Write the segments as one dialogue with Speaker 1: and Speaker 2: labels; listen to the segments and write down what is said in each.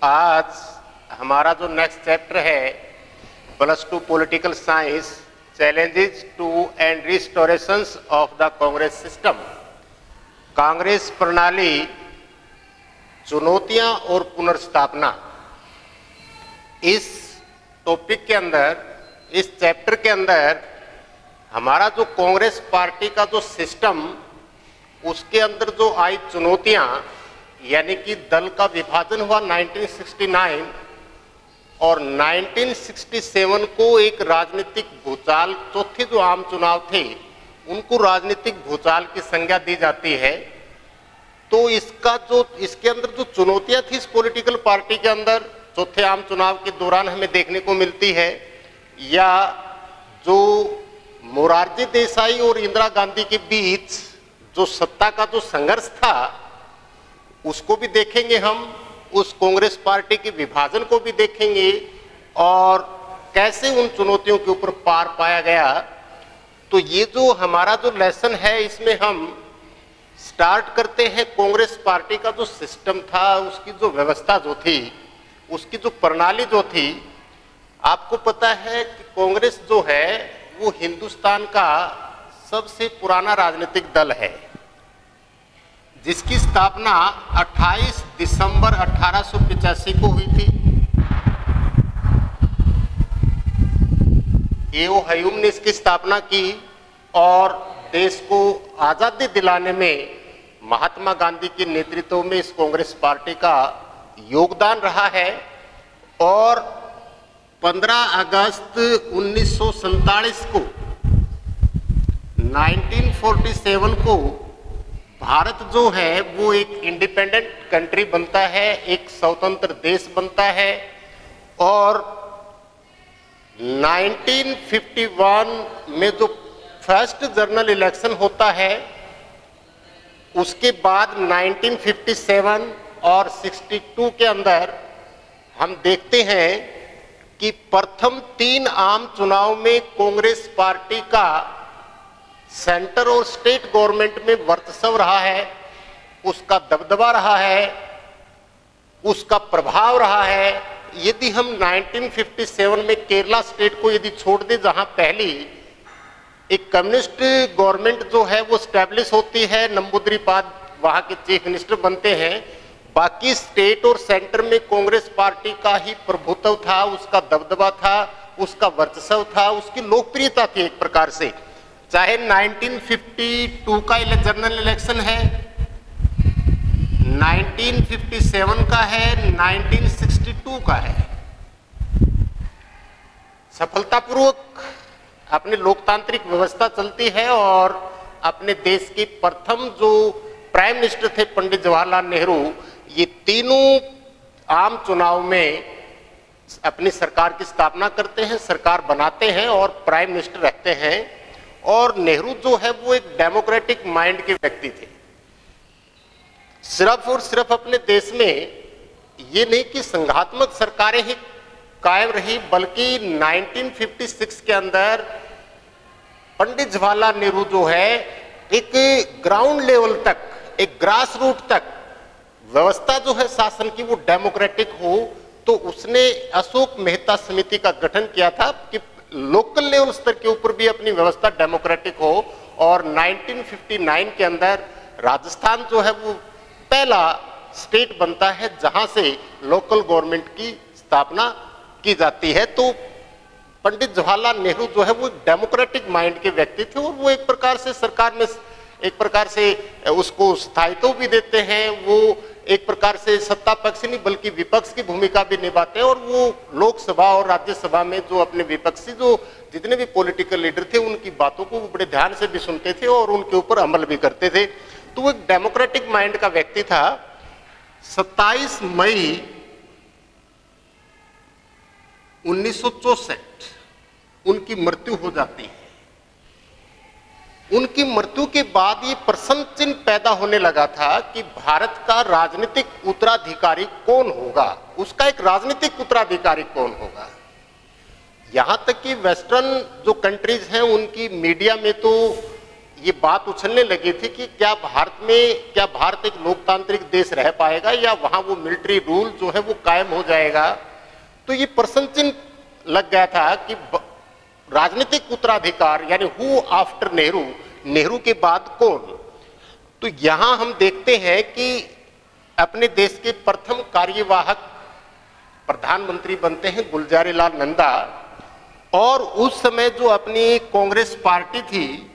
Speaker 1: आज हमारा जो नेक्स्ट चैप्टर है +2 political science challenges to and restorations of the Congress system, Congress प्रणाली, चुनौतियां और पुनर्स्थापना। इस टॉपिक के अंदर, इस चैप्टर के अंदर हमारा जो कांग्रेस पार्टी का जो सिस्टम, उसके अंदर जो आई चुनौतियां, यानी कि दल का विभाजन हुआ 1969 और 1967 को एक राजनीतिक भूचाल, चौथे जो आम चुनाव थे उनको राजनीतिक भूचाल की संज्ञा दी जाती है। तो इसके अंदर जो चुनौतियां थी इस पॉलिटिकल पार्टी के अंदर चौथे आम चुनाव के दौरान हमें देखने को मिलती है, या जो मोरारजी देसाई और इंदिरा गांधी के बीच जो सत्ता का जो संघर्ष था उसको भी देखेंगे हम, उस कांग्रेस पार्टी के विभाजन को भी देखेंगे और कैसे उन चुनौतियों के ऊपर पार पाया गया। तो ये जो हमारा जो लेसन है इसमें हम स्टार्ट करते हैं कांग्रेस पार्टी का जो सिस्टम था, उसकी जो व्यवस्था जो थी, उसकी जो प्रणाली जो थी। आपको पता है कि कांग्रेस जो है वो हिंदुस्तान का सबसे पुराना राजनीतिक दल है, जिसकी स्थापना 28 दिसंबर 1885 को हुई थी। एओ हयूम ने इसकी स्थापना की और देश को आजादी दिलाने में महात्मा गांधी के नेतृत्व में इस कांग्रेस पार्टी का योगदान रहा है। और 15 अगस्त 1947 को 1947 को भारत जो है वो एक इंडिपेंडेंट कंट्री बनता है, एक स्वतंत्र देश बनता है। और 1951 में जो फर्स्ट जनरल इलेक्शन होता है, उसके बाद 1957 और 62 के अंदर हम देखते हैं कि प्रथम 3 आम चुनाव में कांग्रेस पार्टी का सेंटर और स्टेट गवर्नमेंट में वर्चस्व रहा है, उसका दबदबा रहा है, उसका प्रभाव रहा है। यदि हम 1957 में केरला स्टेट को यदि छोड़ दें, जहां पहली एक कम्युनिस्ट गवर्नमेंट जो है वो स्टैब्लिश होती है, नंबूद्रीपाद वहां के चीफ मिनिस्टर बनते हैं, बाकी स्टेट और सेंटर में कांग्रेस पार्टी का ही प्रभुत्व था, उसका दबदबा था, उसका वर्चस्व था, उसकी लोकप्रियता थी एक प्रकार से। चाहे 1952 का जनरल इलेक्शन है, 1957 का है, 1962 का है, सफलतापूर्वक अपनी लोकतांत्रिक व्यवस्था चलती है। और अपने देश के प्रथम जो प्राइम मिनिस्टर थे पंडित जवाहरलाल नेहरू, ये तीनों आम चुनाव में अपनी सरकार की स्थापना करते हैं, सरकार बनाते हैं और प्राइम मिनिस्टर रहते हैं। और नेहरू जो है वो एक डेमोक्रेटिक माइंड के व्यक्ति थे। सिर्फ और सिर्फ अपने देश में ये नहीं कि संघात्मक सरकारें ही कायम रही, बल्कि 1956 के अंदर पंडित जवाहरलाल नेहरू जो है एक ग्राउंड लेवल तक, एक ग्रास रूट तक व्यवस्था जो है शासन की वो डेमोक्रेटिक हो। तो उसने अशोक मेहता समिति का गठन किया था कि लोकल लेवल स्तर के ऊपर भी अपनी व्यवस्था डेमोक्रेटिक हो। और 1959 के अंदर राजस्थान जो है वो पहला स्टेट बनता है जहां से लोकल गवर्नमेंट की स्थापना की जाती है। तो पंडित जवाहरलाल नेहरू जो है वो डेमोक्रेटिक माइंड के व्यक्ति थे और वो एक प्रकार से सरकार में एक प्रकार से उसको स्थायित्व भी देते हैं। वो एक प्रकार से सत्ता पक्ष नहीं बल्कि विपक्ष की भूमिका भी निभाते हैं। और वो लोकसभा और राज्यसभा में जो अपने विपक्षी जो जितने भी पॉलिटिकल लीडर थे उनकी बातों को बड़े ध्यान से भी सुनते थे और उनके ऊपर अमल भी करते थे। तो वो एक डेमोक्रेटिक माइंड का व्यक्ति था। 27 मई 1964 उनकी मृत्यु हो जाती है। उनकी मृत्यु के बाद ये प्रश्न चिन्ह पैदा होने लगा था कि भारत का राजनीतिक उत्तराधिकारी कौन होगा, उसका एक राजनीतिक उत्तराधिकारी कौन होगा। यहां तक कि वेस्टर्न जो कंट्रीज हैं उनकी मीडिया में तो ये बात उछलने लगी थी कि क्या भारत एक लोकतांत्रिक देश रह पाएगा या वहां वो मिलिट्री रूल जो है वो कायम हो जाएगा। तो ये प्रश्न चिन्ह लग गया था कि राजनीतिक उत्तराधिकार यानी हु आफ्टर नेहरू, नेहरू के बाद कौन। तो यहां हम देखते हैं कि अपने देश के प्रथम कार्यवाहक प्रधानमंत्री बनते हैं गुलजारीलाल नंदा, और उस समय जो अपनी कांग्रेस पार्टी थी,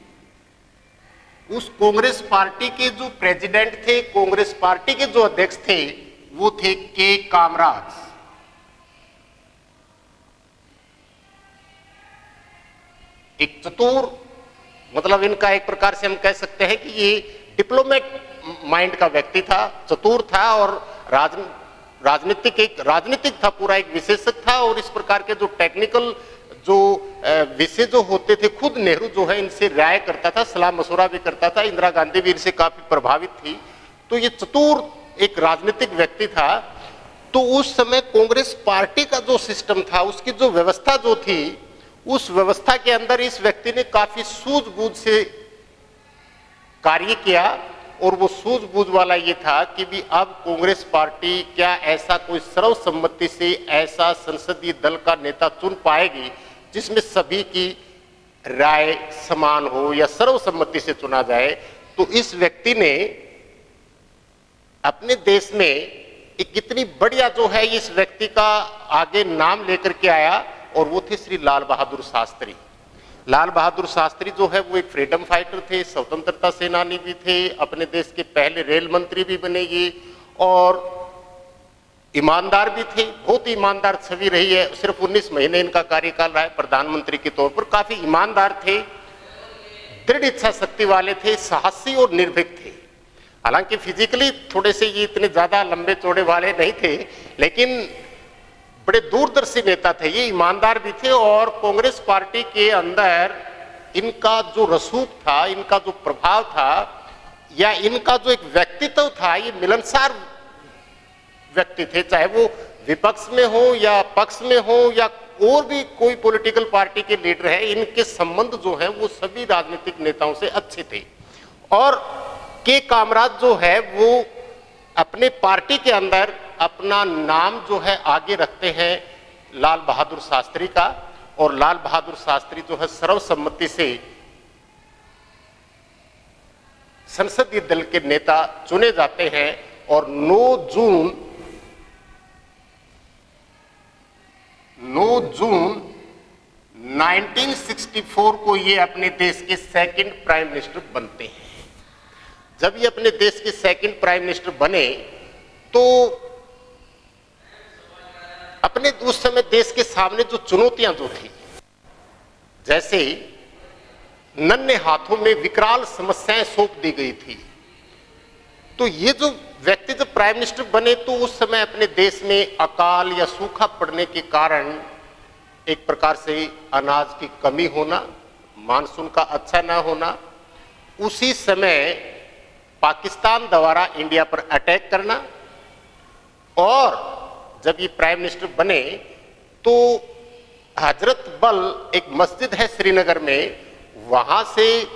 Speaker 1: उस कांग्रेस पार्टी के जो प्रेसिडेंट थे, कांग्रेस पार्टी के जो अध्यक्ष थे, वो थे के कामराज। एक चतुर, मतलब इनका एक प्रकार से हम कह सकते हैं कि ये डिप्लोमेट माइंड का व्यक्ति था, चतुर था और राजनीतिक था, पूरा एक विशेषज्ञ था। और इस प्रकार के जो टेक्निकल जो विषय जो होते थे, खुद नेहरू जो है इनसे राय करता था, सलाह मशवरा भी करता था। इंदिरा गांधी भी इनसे काफी प्रभावित थी। तो ये चतुर एक राजनीतिक व्यक्ति था। तो उस समय कांग्रेस पार्टी का जो सिस्टम था, उसकी जो व्यवस्था जो थी, उस व्यवस्था के अंदर इस व्यक्ति ने काफी सूझबूझ से कार्य किया। और वो सूझबूझ वाला ये था कि भी अब कांग्रेस पार्टी क्या ऐसा कोई सर्वसम्मति से ऐसा संसदीय दल का नेता चुन पाएगी जिसमें सभी की राय समान हो या सर्वसम्मति से चुना जाए। तो इस व्यक्ति ने अपने देश में एक कितनी बढ़िया जो है इस व्यक्ति का आगे नाम लेकर के आया, और वो थे श्री लाल बहादुर शास्त्री। लाल बहादुर शास्त्री जो है वो एक फ्रीडम फाइटर थे, स्वतंत्रता सेनानी भी थे, अपने देश के पहले रेल मंत्री भी बने ये, और ईमानदार भी थे। बहुत ही ईमानदार छवि रही है। सिर्फ 19 महीने इनका कार्यकाल रहा है प्रधानमंत्री के तौर पर। काफी ईमानदार थे, दृढ़ इच्छा शक्ति वाले थे, साहसी और निर्भीक थे। हालांकि फिजिकली थोड़े से ये इतने ज्यादा लंबे चौड़े वाले नहीं थे, लेकिन बड़े दूरदर्शी नेता थे, ये ईमानदार भी थे। और कांग्रेस पार्टी के अंदर इनका जो रसूख था, इनका जो प्रभाव था, या इनका जो एक व्यक्तित्व था, ये मिलनसार व्यक्ति थे। चाहे वो विपक्ष में हो या पक्ष में हो या और भी कोई पॉलिटिकल पार्टी के लीडर है, इनके संबंध जो है वो सभी राजनीतिक नेताओं से अच्छे थे। और के कामराज जो है वो अपने पार्टी के अंदर अपना नाम जो है आगे रखते हैं लाल बहादुर शास्त्री का। और लाल बहादुर शास्त्री जो है सर्वसम्मति से संसदीय दल के नेता चुने जाते हैं। और 9 जून 1964 को ये अपने देश के सेकंड प्राइम मिनिस्टर बनते हैं। जब ये अपने देश के सेकंड प्राइम मिनिस्टर बने तो अपने उस समय देश के सामने जो चुनौतियां जो थी, जैसे नन्हे हाथों में विकराल समस्याएं सौंप दी गई थी। तो ये जो व्यक्ति जब प्राइम मिनिस्टर बने तो उस समय अपने देश में अकाल या सूखा पड़ने के कारण एक प्रकार से अनाज की कमी होना, मानसून का अच्छा ना होना, उसी समय पाकिस्तान द्वारा इंडिया पर अटैक करना। और जब ये प्राइम मिनिस्टर बने तो हजरत बल एक मस्जिद है श्रीनगर में, वहां से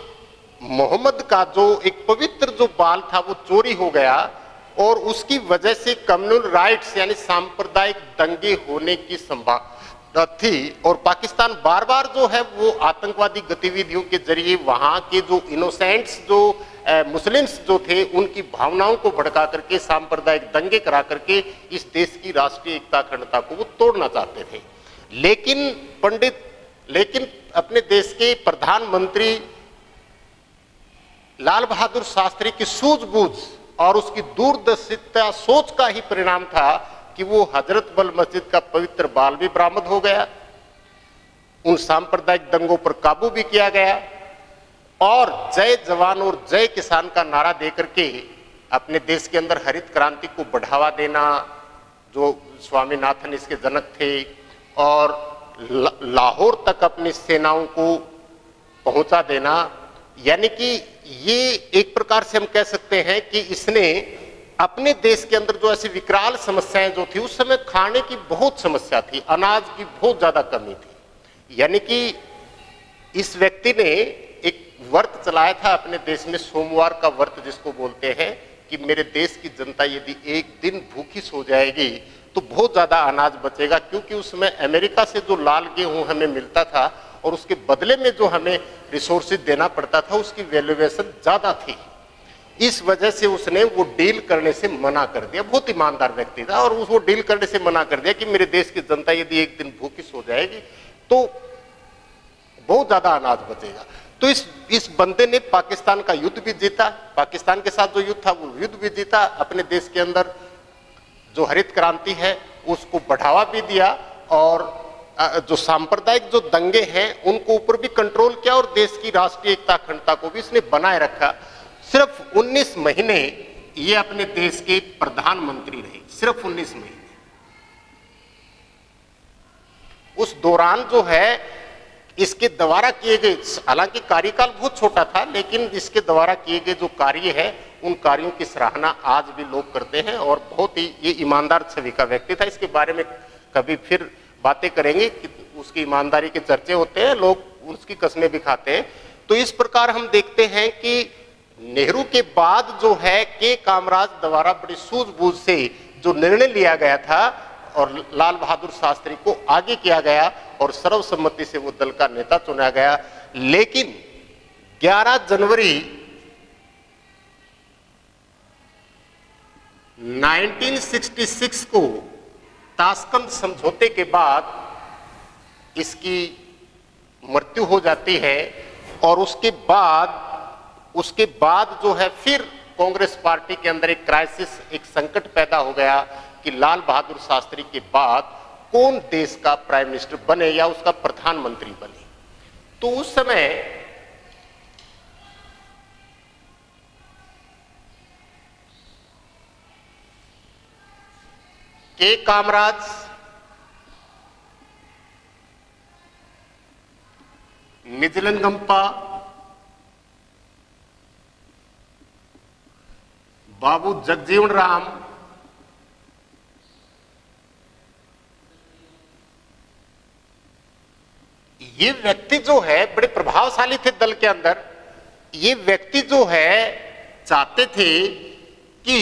Speaker 1: मोहम्मद का जो एक पवित्र जो बाल था वो चोरी हो गया। और उसकी वजह से कम्युनल राइट्स यानी सांप्रदायिक दंगे होने की संभावना थी। और पाकिस्तान बार बार जो है वो आतंकवादी गतिविधियों के जरिए वहां के जो इनोसेंट्स जो मुस्लिम्स जो थे उनकी भावनाओं को भड़का करके सांप्रदायिक दंगे करा करके इस देश की राष्ट्रीय एकता अखंडता को वो तोड़ना चाहते थे। लेकिन अपने देश के प्रधानमंत्री लाल बहादुर शास्त्री की सूझबूझ और उसकी दूरदर्शिता सोच का ही परिणाम था कि वो हजरत बल मस्जिद का पवित्र बाल भी बरामद हो गया, उन सांप्रदायिक दंगों पर काबू भी किया गया। और जय जवान और जय किसान का नारा देकर के अपने देश के अंदर हरित क्रांति को बढ़ावा देना, जो स्वामीनाथन इसके जनक थे, और लाहौर तक अपनी सेनाओं को पहुंचा देना। यानी कि ये एक प्रकार से हम कह सकते हैं कि इसने अपने देश के अंदर जो ऐसी विकराल समस्याएं जो थी, उस समय खाने की बहुत समस्या थी, अनाज की बहुत ज्यादा कमी थी। यानी कि इस व्यक्ति ने एक व्रत चलाया था अपने देश में, सोमवार का व्रत जिसको बोलते हैं, कि मेरे देश की जनता यदि एक दिन भूखी सो जाएगी तो बहुत ज्यादा अनाज बचेगा, क्योंकि उसमें अमेरिका से जो लाल गेहूं हमें मिलता था और उसके बदले में जो हमें रिसोर्सेज देना पड़ता था उसकी वैल्यूएशन ज्यादा थी। इस वजह से उसने वो डील करने से मना कर दिया। बहुत ईमानदार व्यक्ति था और वो डील करने से मना कर दिया कि मेरे देश की जनता यदि एक दिन भूखी सो जाएगी तो बहुत ज्यादा अनाज बचेगा। तो इस बंदे ने पाकिस्तान का युद्ध भी जीता, पाकिस्तान के साथ जो युद्ध था वो युद्ध भी जीता, अपने देश के अंदर जो हरित क्रांति है उसको बढ़ावा भी दिया और जो सांप्रदायिक जो दंगे हैं उनको ऊपर भी कंट्रोल किया और देश की राष्ट्रीय एकता अखंडता को भी इसने बनाए रखा। सिर्फ 19 महीने ये अपने देश के प्रधानमंत्री रहे, सिर्फ 19 महीने। उस दौरान जो है इसके द्वारा किए गए, हालांकि कार्यकाल बहुत छोटा था, लेकिन इसके द्वारा किए गए जो कार्य है उन कार्यों की सराहना आज भी लोग करते हैं और बहुत ही ये ईमानदार छवि का व्यक्ति था। इसके बारे में कभी फिर बातें करेंगे कि उसकी ईमानदारी के चर्चे होते हैं, लोग उसकी कस्में भी खाते हैं। तो इस प्रकार हम देखते हैं कि नेहरू के बाद जो है के कामराज द्वारा बड़ी सूझबूझ से जो निर्णय लिया गया था और लाल बहादुर शास्त्री को आगे किया गया और सर्वसम्मति से वो दल का नेता चुना गया। लेकिन 11 जनवरी 1966 को ताशकंद समझौते के बाद इसकी मृत्यु हो जाती है और उसके बाद जो है फिर कांग्रेस पार्टी के अंदर एक क्राइसिस, एक संकट पैदा हो गया कि लाल बहादुर शास्त्री के बाद कौन देश का प्राइम मिनिस्टर बने या उसका प्रधानमंत्री बने। तो उस समय के कामराज, निजलिंगप्पा, बाबू जगजीवन राम, ये व्यक्ति जो है बड़े प्रभावशाली थे दल के अंदर। ये व्यक्ति जो है चाहते थे कि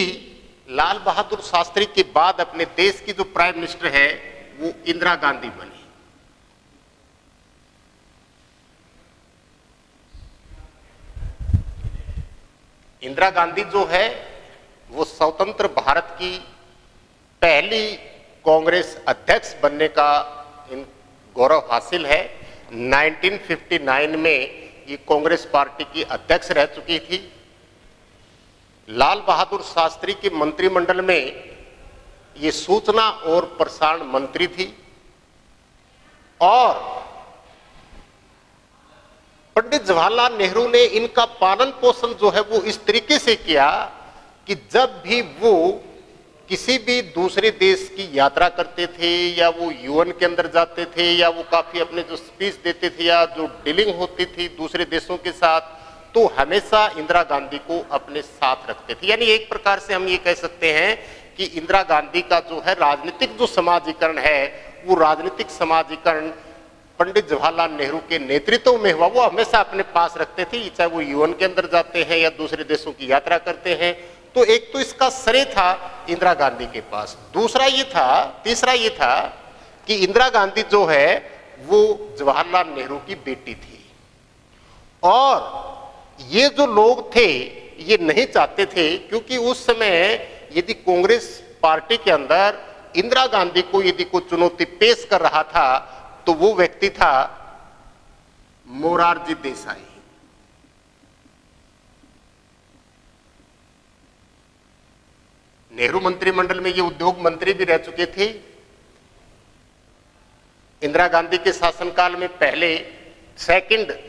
Speaker 1: लाल बहादुर शास्त्री के बाद अपने देश की जो प्राइम मिनिस्टर है वो इंदिरा गांधी बनी। इंदिरा गांधी जो है वो स्वतंत्र भारत की पहली कांग्रेस अध्यक्ष बनने का इन गौरव हासिल है। 1959 में ये कांग्रेस पार्टी की अध्यक्ष रह चुकी थी। लाल बहादुर शास्त्री के मंत्रिमंडल में ये सूचना और प्रसारण मंत्री थी और पंडित जवाहरलाल नेहरू ने इनका पालन पोषण जो है वो इस तरीके से किया कि जब भी वो किसी भी दूसरे देश की यात्रा करते थे या वो यूएन के अंदर जाते थे या वो काफी अपने जो स्पीच देते थे या जो डीलिंग होती थी दूसरे देशों के साथ, तो हमेशा इंदिरा गांधी को अपने साथ रखते थे। यानी एक प्रकार से हम ये कह सकते हैं कि इंदिरा गांधी का जो है राजनीतिक जो समाजीकरण है वो राजनीतिक समाजीकरण पंडित जवाहरलाल नेहरू के नेतृत्व में हुआ। वो हमेशा अपने पास रखते थे, चाहे वो यूएन के अंदर जाते हैं या दूसरे देशों की यात्रा करते हैं। तो एक तो इसका श्रेय था इंदिरा गांधी के पास। तीसरा ये था कि इंदिरा गांधी जो है वो जवाहरलाल नेहरू की बेटी थी और ये जो लोग थे ये नहीं चाहते थे, क्योंकि उस समय यदि कांग्रेस पार्टी के अंदर इंदिरा गांधी को यदि कोई चुनौती पेश कर रहा था तो वो व्यक्ति था मोरारजी देसाई। नेहरू मंत्रिमंडल में ये उद्योग मंत्री भी रह चुके थे। इंदिरा गांधी के शासनकाल में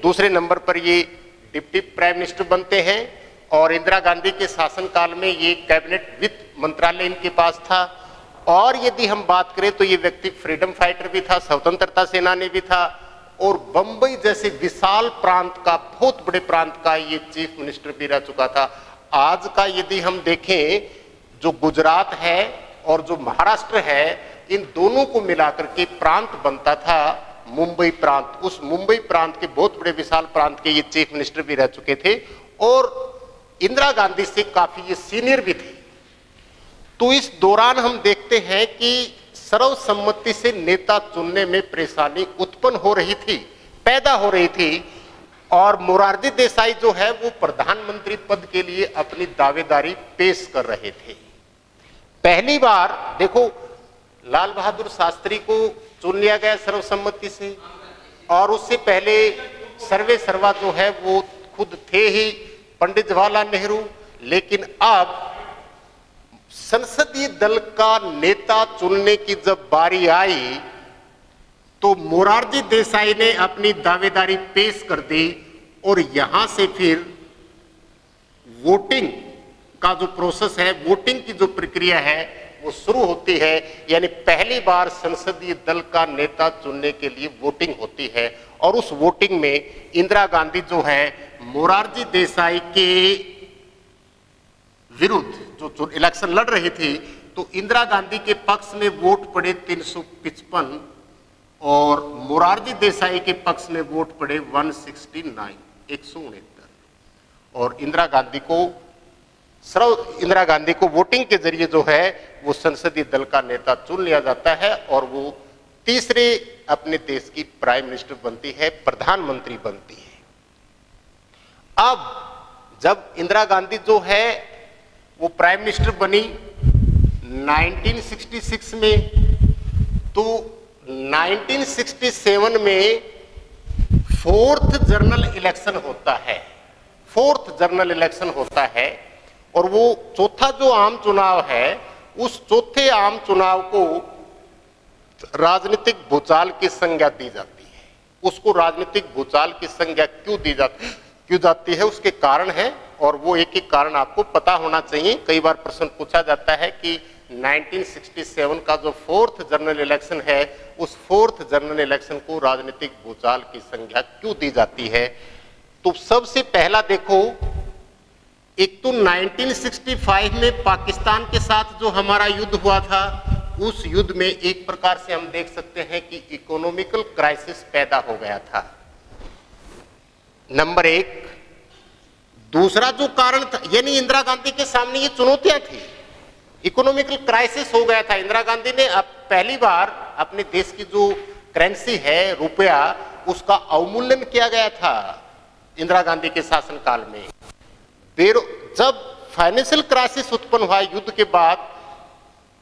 Speaker 1: दूसरे नंबर पर ये डिप्टी प्राइम मिनिस्टर बनते हैं और इंदिरा गांधी के शासनकाल में ये कैबिनेट वित्त मंत्रालय इनके पास था। और यदि हम बात करें तो ये व्यक्ति फ्रीडम फाइटर भी था, स्वतंत्रता सेनानी भी था और बंबई जैसे विशाल प्रांत का, बहुत बड़े प्रांत का ये चीफ मिनिस्टर भी रह चुका था। आज का यदि हम देखें, जो गुजरात है और जो महाराष्ट्र है, इन दोनों को मिलाकर के प्रांत बनता था मुंबई प्रांत, उस मुंबई प्रांत के बहुत बड़े विशाल प्रांत के ये चीफ मिनिस्टर भी रह चुके थे और इंदिरा गांधी से काफी ये सीनियर भी थे। तो इस दौरान हम देखते हैं कि सर्वसम्मति से नेता चुनने में परेशानी उत्पन्न हो रही थी, पैदा हो रही थी और मोरारजी देसाई जो है वो प्रधानमंत्री पद के लिए अपनी दावेदारी पेश कर रहे थे। पहली बार देखो लाल बहादुर शास्त्री को चुन लिया गया सर्वसम्मति से और उससे पहले सर्वे सर्वा जो है वो खुद थे ही पंडित जवाहरलाल नेहरू, लेकिन अब संसदीय दल का नेता चुनने की जब बारी आई तो मोरारजी देसाई ने अपनी दावेदारी पेश कर दी और यहां से फिर वोटिंग का जो प्रोसेस है, वोटिंग की जो प्रक्रिया है वो शुरू होती है। यानी पहली बार संसदीय दल का नेता चुनने के लिए वोटिंग होती है और उस वोटिंग में इंदिरा गांधी जो है मोरारजी देसाई के विरुद्ध जो इलेक्शन लड़ रही थी, तो इंदिरा गांधी के पक्ष में वोट पड़े 355 और मोरारजी देसाई के पक्ष में वोट पड़े 169 और इंदिरा गांधी को वोटिंग के जरिए जो है वो संसदीय दल का नेता चुन लिया जाता है और वो तीसरे अपने देश की प्राइम मिनिस्टर बनती है, प्रधानमंत्री बनती है। अब जब इंदिरा गांधी जो है वो प्राइम मिनिस्टर बनी 1966 में, तो 1967 में फोर्थ जनरल इलेक्शन होता है, फोर्थ जनरल इलेक्शन होता है और वो चौथा जो आम चुनाव है उस चौथे आम चुनाव को राजनीतिक भूचाल की संज्ञा दी जाती है। उसको राजनीतिक भूचाल की संज्ञा क्यों जाती है उसके कारण है और वो एक एक कारण आपको पता होना चाहिए। कई बार प्रश्न पूछा जाता है कि 1967 का जो फोर्थ जनरल इलेक्शन है उस फोर्थ जनरल इलेक्शन को राजनीतिक भूचाल की संज्ञा क्यों दी जाती है। तो सबसे पहला देखो, एक तो 1965 में पाकिस्तान के साथ जो हमारा युद्ध हुआ था उस युद्ध में एक प्रकार से हम देख सकते हैं कि इकोनॉमिकल क्राइसिस पैदा हो गया था, नंबर एक। दूसरा जो कारण था, यानी इंदिरा गांधी के सामने ये चुनौतियां थी, इकोनॉमिकल क्राइसिस हो गया था। इंदिरा गांधी ने अब पहली बार अपने देश की जो करेंसी है रुपया, उसका अवमूल्यन किया गया था इंदिरा गांधी के शासनकाल में। जब फाइनेंशियल क्राइसिस उत्पन्न हुआ युद्ध के बाद,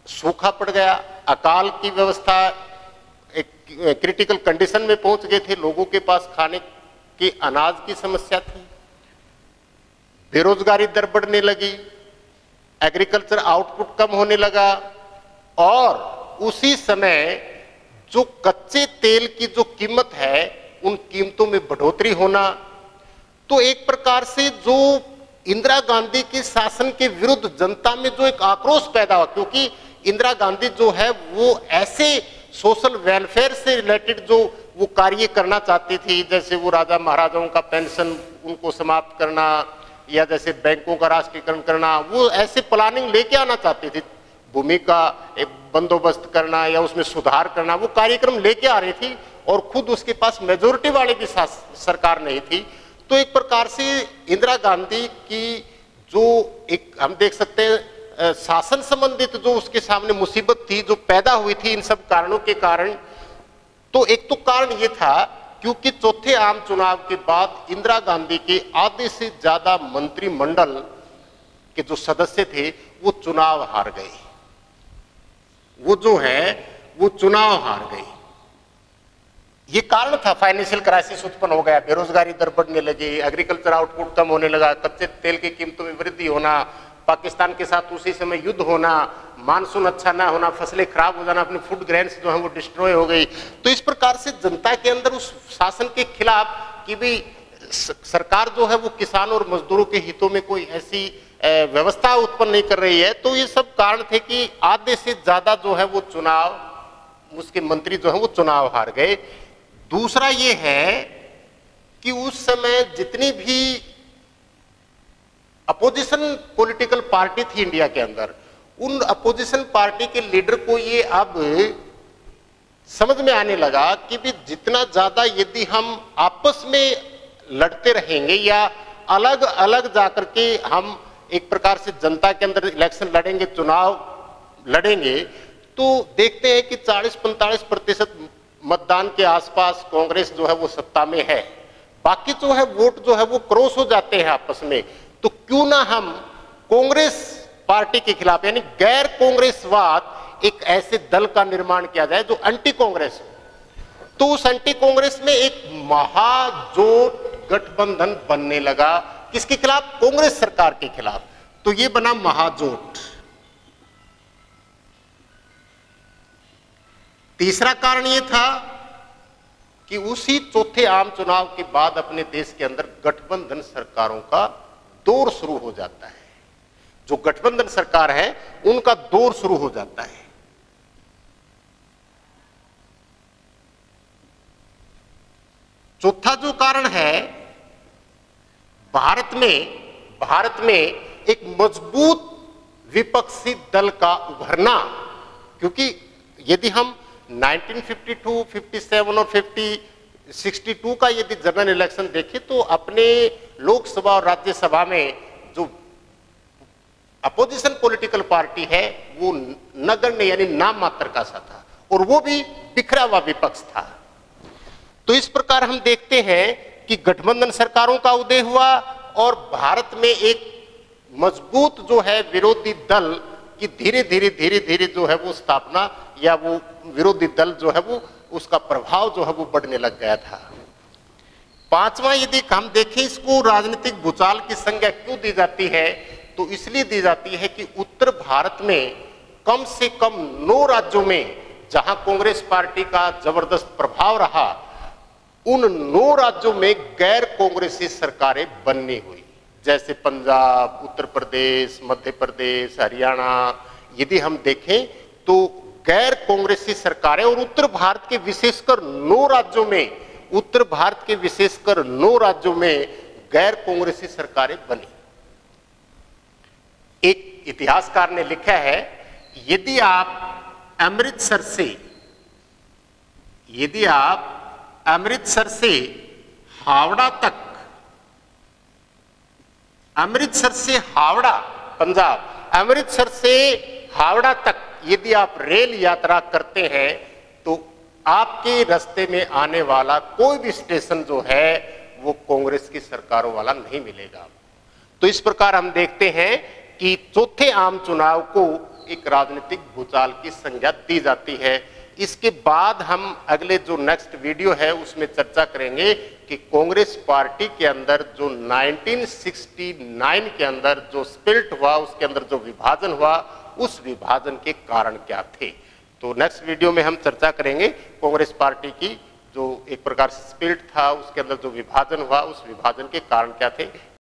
Speaker 1: सूखा पड़ गया, अकाल की व्यवस्था एक क्रिटिकल कंडीशन में पहुंच गए थे, लोगों के पास खाने के अनाज की समस्या थी, बेरोजगारी दर बढ़ने लगी, एग्रीकल्चर आउटपुट कम होने लगा और उसी समय जो कच्चे तेल की जो कीमत है उन कीमतों में बढ़ोतरी होना। तो एक प्रकार से जो इंदिरा गांधी के शासन के विरुद्ध जनता में जो एक आक्रोश पैदा हुआ, क्योंकि इंदिरा गांधी जो है वो ऐसे सोशल वेलफेयर से रिलेटेड जो वो कार्य करना चाहती थी, जैसे वो राजा महाराजाओं का पेंशन उनको समाप्त करना या जैसे बैंकों का राष्ट्रीयकरण करना, वो ऐसे प्लानिंग लेके आना चाहती थी, भूमि का बंदोबस्त करना या उसमें सुधार करना, वो कार्यक्रम लेके आ रही थी और खुद उसके पास मेजोरिटी वाली भी सरकार नहीं थी। तो एक प्रकार से इंदिरा गांधी की जो एक हम देख सकते हैं शासन संबंधित जो उसके सामने मुसीबत थी जो पैदा हुई थी इन सब कारणों के कारण। तो एक तो कारण ये था क्योंकि चौथे आम चुनाव के बाद इंदिरा गांधी के आधे से ज्यादा मंत्रिमंडल के जो सदस्य थे वो चुनाव हार गए, वो जो है वो चुनाव हार गए। ये कारण था, फाइनेंशियल क्राइसिस उत्पन्न हो गया, बेरोजगारी दर बढ़ने लगी, एग्रीकल्चर आउटपुट कम होने लगा, कच्चे तेल की कीमतों में वृद्धि होना, पाकिस्तान के साथ उसी समय युद्ध होना, मानसून अच्छा ना होना, फसलें खराब हो जाना, अपने फूड ग्रेन्स जो है वो डिस्ट्रॉय हो गई। तो इस प्रकार से जनता के अंदर उस शासन के खिलाफ कि भी सरकार जो है वो किसान और मजदूरों के हितों में कोई ऐसी व्यवस्था उत्पन्न नहीं कर रही है। तो ये सब कारण थे कि आधे से ज्यादा जो है वो चुनाव, उसके मंत्री जो है वो चुनाव हार गए। दूसरा ये है कि उस समय जितनी भी अपोजिशन पॉलिटिकल पार्टी थी इंडिया के अंदर, उन अपोजिशन पार्टी के लीडर को ये अब समझ में आने लगा कि भी जितना ज्यादा यदि हम आपस में लड़ते रहेंगे या अलग अलग जाकर के हम एक प्रकार से जनता के अंदर इलेक्शन लड़ेंगे, चुनाव लड़ेंगे, तो देखते हैं कि 40-45% मतदान के आसपास कांग्रेस जो है वो सत्ता में है, बाकी जो है वोट जो है वो क्रॉस हो जाते हैं आपस में। तो क्यों ना हम कांग्रेस पार्टी के खिलाफ यानी गैर कांग्रेसवाद एक ऐसे दल का निर्माण किया जाए जो एंटी कांग्रेस हो। तो उस एंटी कांग्रेस में एक महाजोट गठबंधन बनने लगा, किसके खिलाफ? कांग्रेस सरकार के खिलाफ। तो ये बना महाजोट। तीसरा कारण यह था कि उसी चौथे आम चुनाव के बाद अपने देश के अंदर गठबंधन सरकारों का दौर शुरू हो जाता है। जो गठबंधन सरकार है उनका दौर शुरू हो जाता है। चौथा जो कारण है, भारत में एक मजबूत विपक्षी दल का उभरना, क्योंकि यदि हम 1952, 57 और 62 का यदि जनरल इलेक्शन देखें तो अपने लोकसभा और राज्यसभा में जो अपोजिशन पॉलिटिकल पार्टी है वो नगण्य यानी नाम मात्र का सा था, और वो भी बिखरा हुआ विपक्ष था। तो इस प्रकार हम देखते हैं कि गठबंधन सरकारों का उदय हुआ और भारत में एक मजबूत जो है विरोधी दल की धीरे धीरे जो है वो स्थापना या वो विरोधी दल जो है वो उसका प्रभाव जो है वो बढ़ने लग गया था। पांचवा यदि हम देखें इसको राजनीतिक भूचाल की संज्ञा क्यों दी जाती है, तो इसलिए दी जाती है कि उत्तर भारत में कम से कम 9 राज्यों में जहां कांग्रेस पार्टी का जबरदस्त प्रभाव रहा, उन 9 राज्यों में गैर कांग्रेसी सरकारें बननी हुई, जैसे पंजाब, उत्तर प्रदेश, मध्य प्रदेश, हरियाणा। यदि हम देखें तो गैर कांग्रेसी सरकारें और उत्तर भारत के विशेषकर 9 राज्यों में गैर कांग्रेसी सरकारें बनी। एक इतिहासकार ने लिखा है, यदि आप अमृतसर से हावड़ा तक, अमृतसर से हावड़ा पंजाब, अमृतसर से हावड़ा तक यदि आप रेल यात्रा करते हैं तो आपके रास्ते में आने वाला कोई भी स्टेशन जो है वो कांग्रेस की सरकारों वाला नहीं मिलेगा। तो इस प्रकार हम देखते हैं कि चौथे आम चुनाव को एक राजनीतिक भूचाल की संज्ञा दी जाती है। इसके बाद हम अगले जो नेक्स्ट वीडियो है उसमें चर्चा करेंगे कि कांग्रेस पार्टी के अंदर जो 1969 के अंदर जो स्प्लिट हुआ, उसके अंदर जो विभाजन हुआ, उस विभाजन के कारण क्या थे। तो नेक्स्ट वीडियो में हम चर्चा करेंगे कांग्रेस पार्टी की जो एक प्रकार से स्प्लिट था, उसके अंदर जो विभाजन हुआ, उस विभाजन के कारण क्या थे।